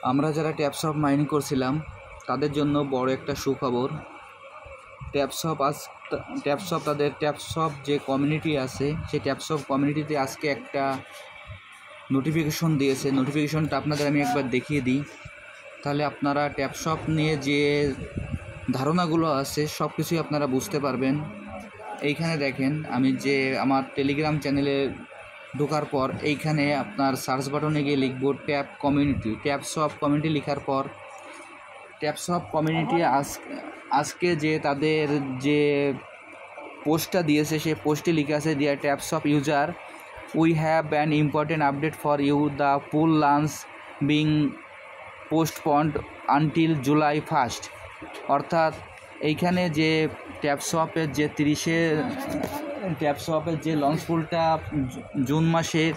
আমরা যারা ট্যাপসপ মাইনিং করছিলাম তাদের জন্য বড় একটা সুখবর। ট্যাপসপ তাদের ট্যাপসপ যে কমিউনিটি আছে সেই ট্যাপসপ কমিউনিটিতে আজকে একটা নোটিফিকেশন দিয়েছে। নোটিফিকেশনটা আপনাদের আমি একবার দেখিয়ে দিই, তাহলে আপনারা ট্যাপসপ নিয়ে যে ধারণাগুলো আছে সব কিছুই আপনারা বুঝতে পারবেন। এইখানে দেখেন, আমি যে আমার টেলিগ্রাম চ্যানেলে ঢোকার পর এইখানে আপনার সার্চ বাটনে গিয়ে লিখব ট্যাপ কমিউনিটি। ট্যাপসপ কমিউনিটি লেখার পর ট্যাপসপ কমিউনিটি আজকে যে তাদের যে পোস্টটা দিয়েছে সেই পোস্টে লিখে আছে, dear TapSwap user, we have an important update for you, the pool launch being postponed until July 1st। অর্থাৎ এইখানে যে ট্যাপসপের যে ট্যাপসপের যে লঞ্চ পুলটা জুন মাসের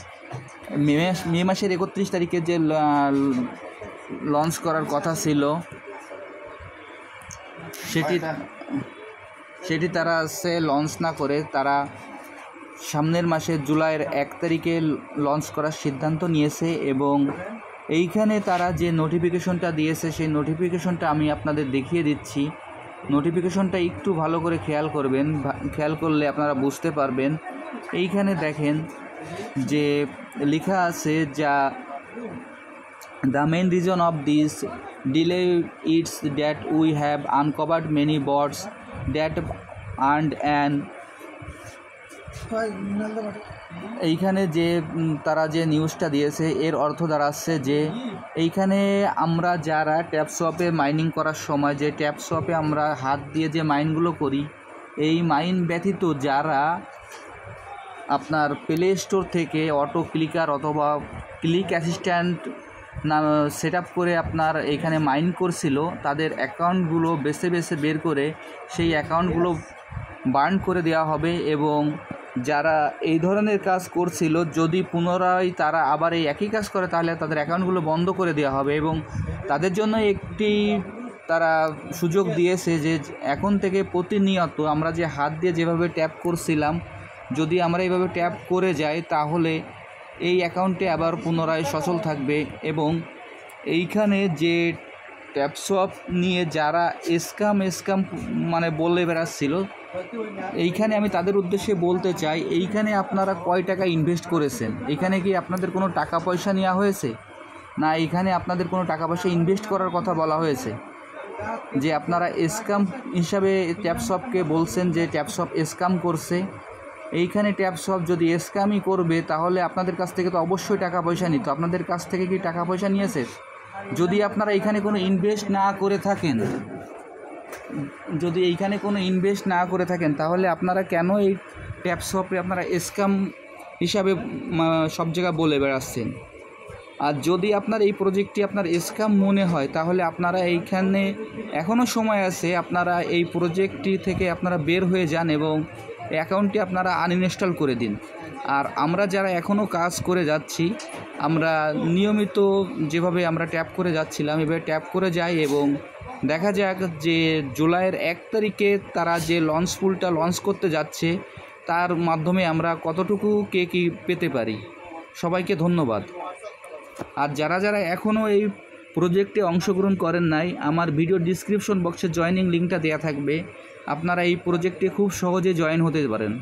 মে মাসের 31 তারিখে যে লঞ্চ করার কথা ছিল সেটি তারা লঞ্চ না করে তারা সামনের মাসে জুলাইয়ের 1 তারিখে লঞ্চ করার সিদ্ধান্ত নিয়েছে। এবং এইখানে তারা যে নোটিফিকেশনটা দিয়েছে সেই নোটিফিকেশনটা আমি আপনাদের দেখিয়ে দিচ্ছি। নোটিফিকেশনটা একটু ভালো করে খেয়াল করবেন, খেয়াল করলে আপনারা বুঝতে পারবেন। এইখানে দেখেন যে লেখা আছে, যা the main reason of this delay it's that we have uncovered many bots that earned an. এইখানে যে তারা যে নিউজটা দিয়েছে এর অর্থ দাঁড়াচ্ছে যে এইখানে আমরা যারা ট্যাপসপে মাইনিং করার সময় যে ট্যাপসপে আমরা হাত দিয়ে যে মাইনগুলো করি, এই মাইন ব্যতীত যারা আপনার প্লে স্টোর থেকে অটো ক্লিকার অথবা ক্লিক অ্যাসিস্ট্যান্ট সেট আপ করে আপনার এইখানে মাইন করছিল, তাদের অ্যাকাউন্টগুলো বেছে বের করে সেই অ্যাকাউন্টগুলো বার্ন করে দেওয়া হবে। এবং যারা এই ধরনের কাজ করছিল যদি পুনরায় তারা আবার এই একই কাজ করে তাহলে তাদের অ্যাকাউন্টগুলো বন্ধ করে দেওয়া হবে। এবং তাদের জন্য একটি তারা সুযোগ দিয়েছে যে এখন থেকে প্রতিনিয়ত আমরা যে হাত দিয়ে যেভাবে ট্যাপ করছিলাম, যদি আমরা এইভাবে ট্যাপ করে যাই তাহলে এই অ্যাকাউন্টে আবার পুনরায় সচল থাকবে। এবং এইখানে যে ট্যাপসপ নিয়ে যারা স্ক্যাম মানে বলে বেড়াচ্ছিল, এইখানে আমি তাদের উদ্দেশ্যে বলতে চাই, এইখানে আপনারা কয় টাকা ইনভেস্ট করেছেন? এইখানে কি আপনাদের কোনো টাকা পয়সা নেওয়া হয়েছে? না এইখানে আপনাদের কোনো টাকা পয়সা ইনভেস্ট করার কথা বলা হয়েছে? যে আপনারা স্ক্যাম হিসাবে ট্যাপসপকে বলছেন যে ট্যাপসপ স্ক্যাম করছে। এইখানে ট্যাপসপ যদি স্ক্যামই করবে তাহলে আপনাদের কাছ থেকে তো অবশ্যই টাকা পয়সা নিত। আপনাদের কাছ থেকে কি টাকা পয়সা নিয়েছে? যদি আপনারা এইখানে কোনো ইনভেস্ট না করে থাকেন, তাহলে আপনারা কেন এই ট্যাপসপে আপনারা স্ক্যাম হিসাবে সব জায়গায় বলে বেড়াচ্ছেন? আর যদি আপনার এই প্রজেক্টটি আপনার স্ক্যাম মনে হয় তাহলে আপনারা এইখানে এখনও সময় আছে, আপনারা এই প্রজেক্টটি থেকে আপনারা বের হয়ে যান এবং অ্যাকাউন্টটি আপনারা আনইনস্টল করে দিন। আর আমরা যারা এখনও কাজ করে যাচ্ছি, আমরা নিয়মিত যেভাবে আমরা ট্যাপ করে যাচ্ছিলাম এভাবে ট্যাপ করে যাই এবং দেখা যাক যে জুলাইয়ের 1 তারিখে তারা যে লঞ্চ পুলটা লঞ্চ করতে যাচ্ছে তার মাধ্যমে আমরা কতটুকু কে কী পেতে পারি। সবাইকে ধন্যবাদ। আর যারা এখনও এই প্রজেক্টে অংশগ্রহণ করেন নাই, আমার ভিডিও ডিসক্রিপশন বক্সে জয়েনিং লিঙ্কটা দেওয়া থাকবে, আপনারা এই প্রজেক্টে খুব সহজে জয়েন হতে পারেন।